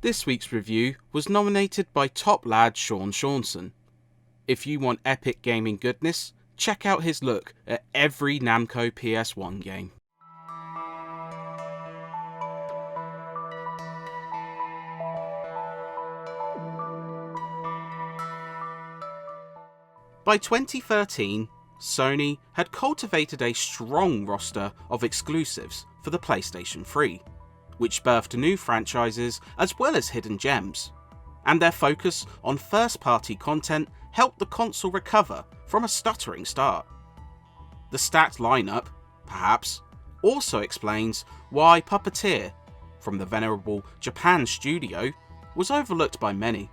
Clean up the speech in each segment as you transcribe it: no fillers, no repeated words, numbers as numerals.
This week's review was nominated by top lad Sean Shaunson. If you want epic gaming goodness, check out his look at every Namco PS1 game. By 2013, Sony had cultivated a strong roster of exclusives for the PlayStation 3, which birthed new franchises as well as hidden gems, and their focus on first-party content helped the console recover from a stuttering start. The stacked lineup, perhaps, also explains why Puppeteer, from the venerable Japan studio, was overlooked by many.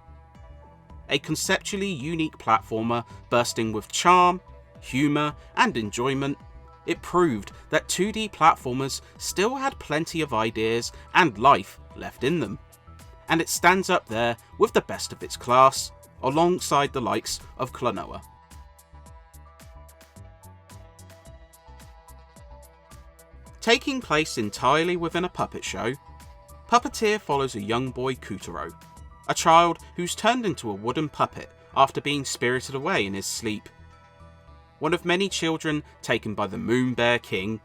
A conceptually unique platformer bursting with charm, humour and enjoyment, it proved that 2D platformers still had plenty of ideas and life left in them, and it stands up there with the best of its class, alongside the likes of Klonoa. Taking place entirely within a puppet show, Puppeteer follows a young boy Kutaro, a child who's turned into a wooden puppet after being spirited away in his sleep. One of many children taken by the Moon Bear King,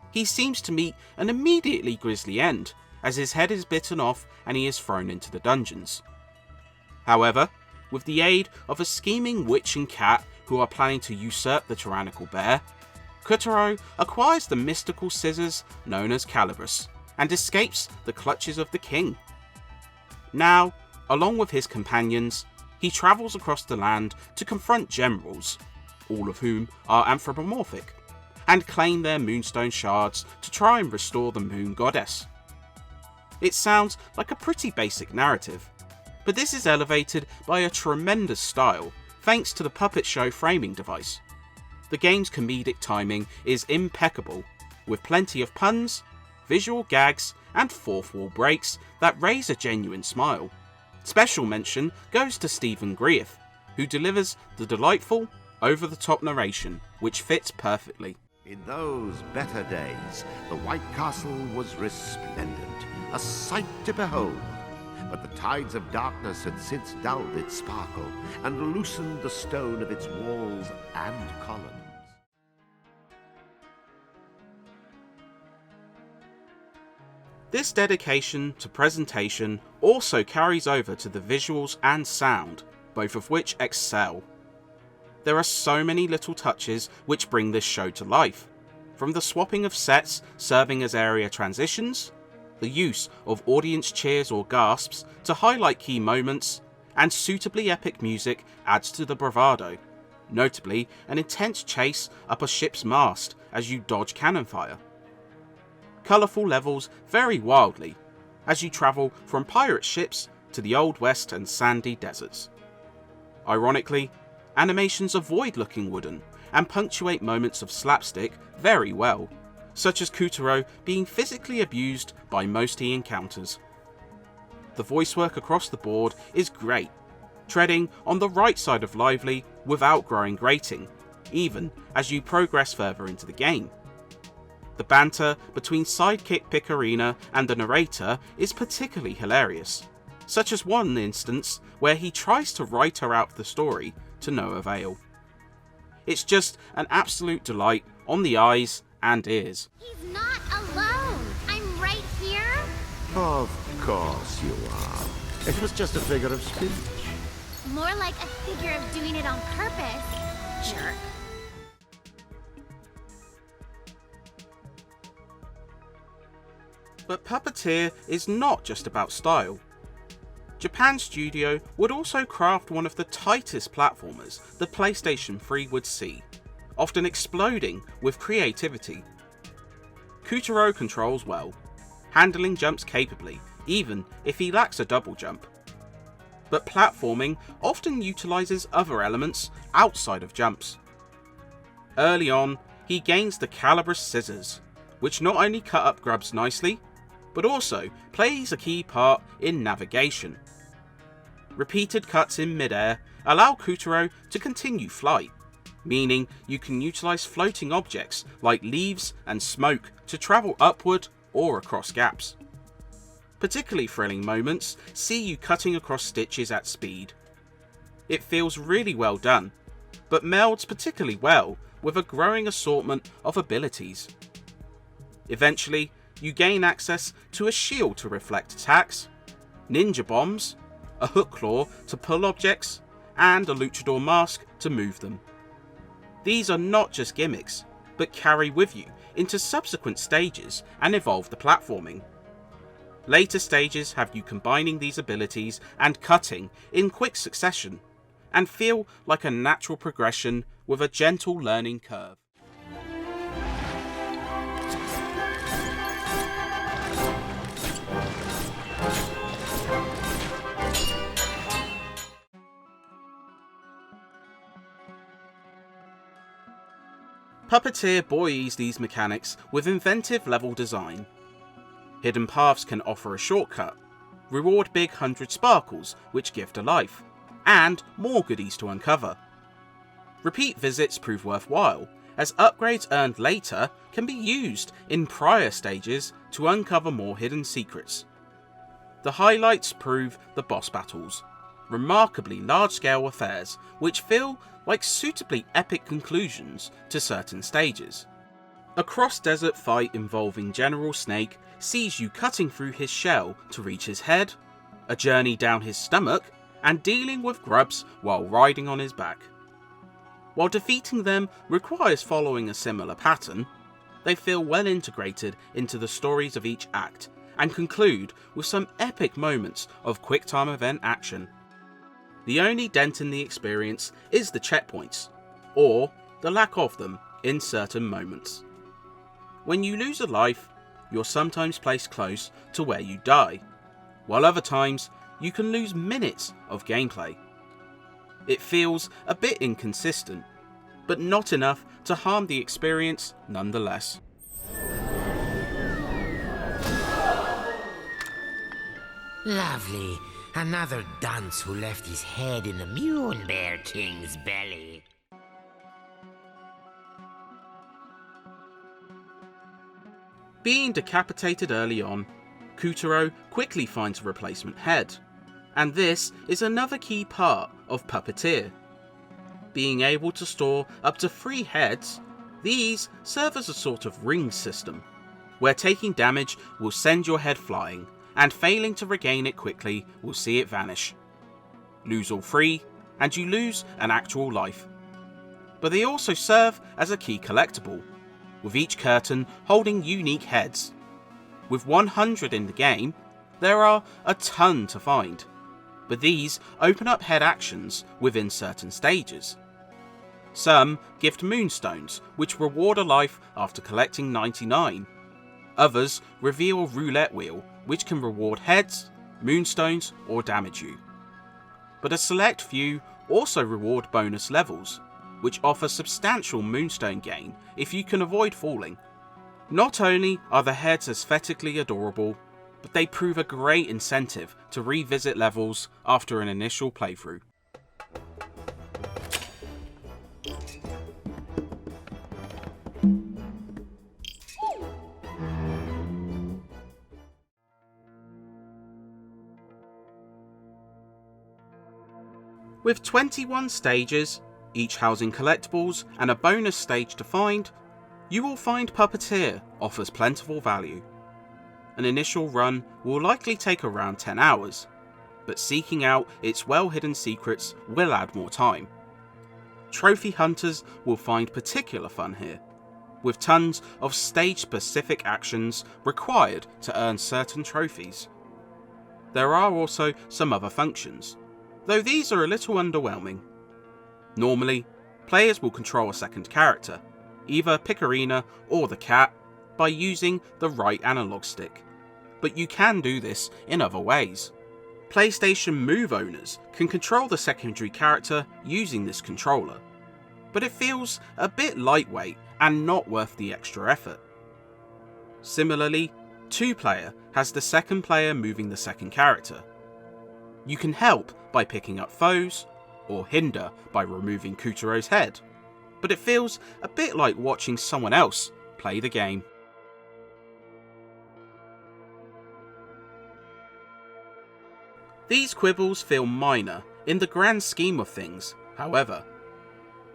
he seems to meet an immediately grisly end, as his head is bitten off and he is thrown into the dungeons. However, with the aid of a scheming witch and cat who are planning to usurp the tyrannical bear, Kutaro acquires the mystical scissors known as Calabrus, and escapes the clutches of the king. Now, along with his companions, he travels across the land to confront generals, all of whom are anthropomorphic, and claim their moonstone shards to try and restore the moon goddess. It sounds like a pretty basic narrative, but this is elevated by a tremendous style thanks to the puppet show framing device. The game's comedic timing is impeccable, with plenty of puns, visual gags and fourth wall breaks that raise a genuine smile. Special mention goes to Stephen Greif, who delivers the delightful, over-the-top narration, which fits perfectly. In those better days, the White Castle was resplendent, a sight to behold. But the tides of darkness had since dulled its sparkle, and loosened the stone of its walls and columns. This dedication to presentation also carries over to the visuals and sound, both of which excel. There are so many little touches which bring this show to life, from the swapping of sets serving as area transitions, the use of audience cheers or gasps to highlight key moments, and suitably epic music adds to the bravado, notably an intense chase up a ship's mast as you dodge cannon fire. Colourful levels vary wildly, as you travel from pirate ships to the Old West and sandy deserts. Ironically, animations avoid looking wooden and punctuate moments of slapstick very well, such as Kutaro being physically abused by most he encounters. The voice work across the board is great, treading on the right side of lively without growing grating, even as you progress further into the game. The banter between sidekick Picarina and the narrator is particularly hilarious, such as one instance where he tries to write her out the story to no avail. It's just an absolute delight on the eyes and ears. He's not alone. I'm right here. Of course you are. It was just a figure of speech. More like a figure of doing it on purpose. Jerk. But Puppeteer is not just about style. Japan Studio would also craft one of the tightest platformers the PlayStation 3 would see, often exploding with creativity. Kutaro controls well, handling jumps capably, even if he lacks a double jump. But platforming often utilises other elements outside of jumps. Early on, he gains the Calabrus scissors, which not only cut up grubs nicely, but also plays a key part in navigation. Repeated cuts in midair allow Kutaro to continue flight, meaning you can utilise floating objects like leaves and smoke to travel upward or across gaps. Particularly thrilling moments see you cutting across stitches at speed. It feels really well done, but melds particularly well with a growing assortment of abilities. Eventually, you gain access to a shield to reflect attacks, ninja bombs, a hook claw to pull objects, and a luchador mask to move them. These are not just gimmicks, but carry with you into subsequent stages and evolve the platforming. Later stages have you combining these abilities and cutting in quick succession, and feel like a natural progression with a gentle learning curve. Puppeteer buoys these mechanics with inventive level design. Hidden paths can offer a shortcut, reward big 100 sparkles which gift a life, and more goodies to uncover. Repeat visits prove worthwhile, as upgrades earned later can be used in prior stages to uncover more hidden secrets. The highlights prove the boss battles, remarkably large-scale affairs which feel like suitably epic conclusions to certain stages. A cross-desert fight involving General Snake sees you cutting through his shell to reach his head, a journey down his stomach, and dealing with grubs while riding on his back. While defeating them requires following a similar pattern, they feel well integrated into the stories of each act, and conclude with some epic moments of quick-time event action. The only dent in the experience is the checkpoints, or the lack of them in certain moments. When you lose a life, you're sometimes placed close to where you die, while other times you can lose minutes of gameplay. It feels a bit inconsistent, but not enough to harm the experience nonetheless. Lovely. Another dunce who left his head in the Moon Bear King's belly. Being decapitated early on, Kutaro quickly finds a replacement head, and this is another key part of Puppeteer. Being able to store up to 3 heads, these serve as a sort of ring system, where taking damage will send your head flying, and failing to regain it quickly will see it vanish. Lose all 3, and you lose an actual life. But they also serve as a key collectible, with each curtain holding unique heads. With 100 in the game, there are a ton to find, but these open up head actions within certain stages. Some gift moonstones, which reward a life after collecting 99. Others reveal a roulette wheel, which can reward heads, moonstones, or damage you. But a select few also reward bonus levels, which offer substantial moonstone gain if you can avoid falling. Not only are the heads aesthetically adorable, but they prove a great incentive to revisit levels after an initial playthrough. With 21 stages, each housing collectibles and a bonus stage to find, you will find Puppeteer offers plentiful value. An initial run will likely take around 10 hours, but seeking out its well-hidden secrets will add more time. Trophy hunters will find particular fun here, with tons of stage-specific actions required to earn certain trophies. There are also some other functions, though these are a little underwhelming. Normally, players will control a second character, either Picarina or the cat, by using the right analog stick, but you can do this in other ways. PlayStation Move owners can control the secondary character using this controller, but it feels a bit lightweight and not worth the extra effort. Similarly, 2-player has the second player moving the second character. You can help by picking up foes, or hinder by removing Kutaro's head, but it feels a bit like watching someone else play the game. These quibbles feel minor in the grand scheme of things, however.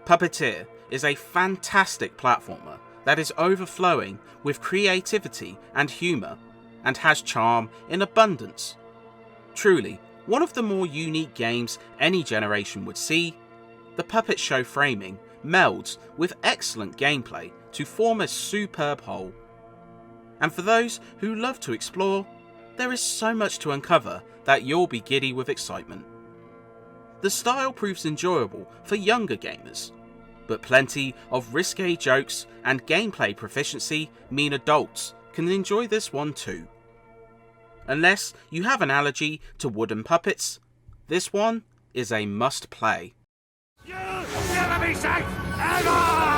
Puppeteer is a fantastic platformer that is overflowing with creativity and humour, and has charm in abundance. Truly, one of the more unique games any generation would see, the puppet show framing melds with excellent gameplay to form a superb whole. And for those who love to explore, there is so much to uncover that you'll be giddy with excitement. The style proves enjoyable for younger gamers, but plenty of risque jokes and gameplay proficiency mean adults can enjoy this one too. Unless you have an allergy to wooden puppets, this one is a must play. You'll never be safe, ever!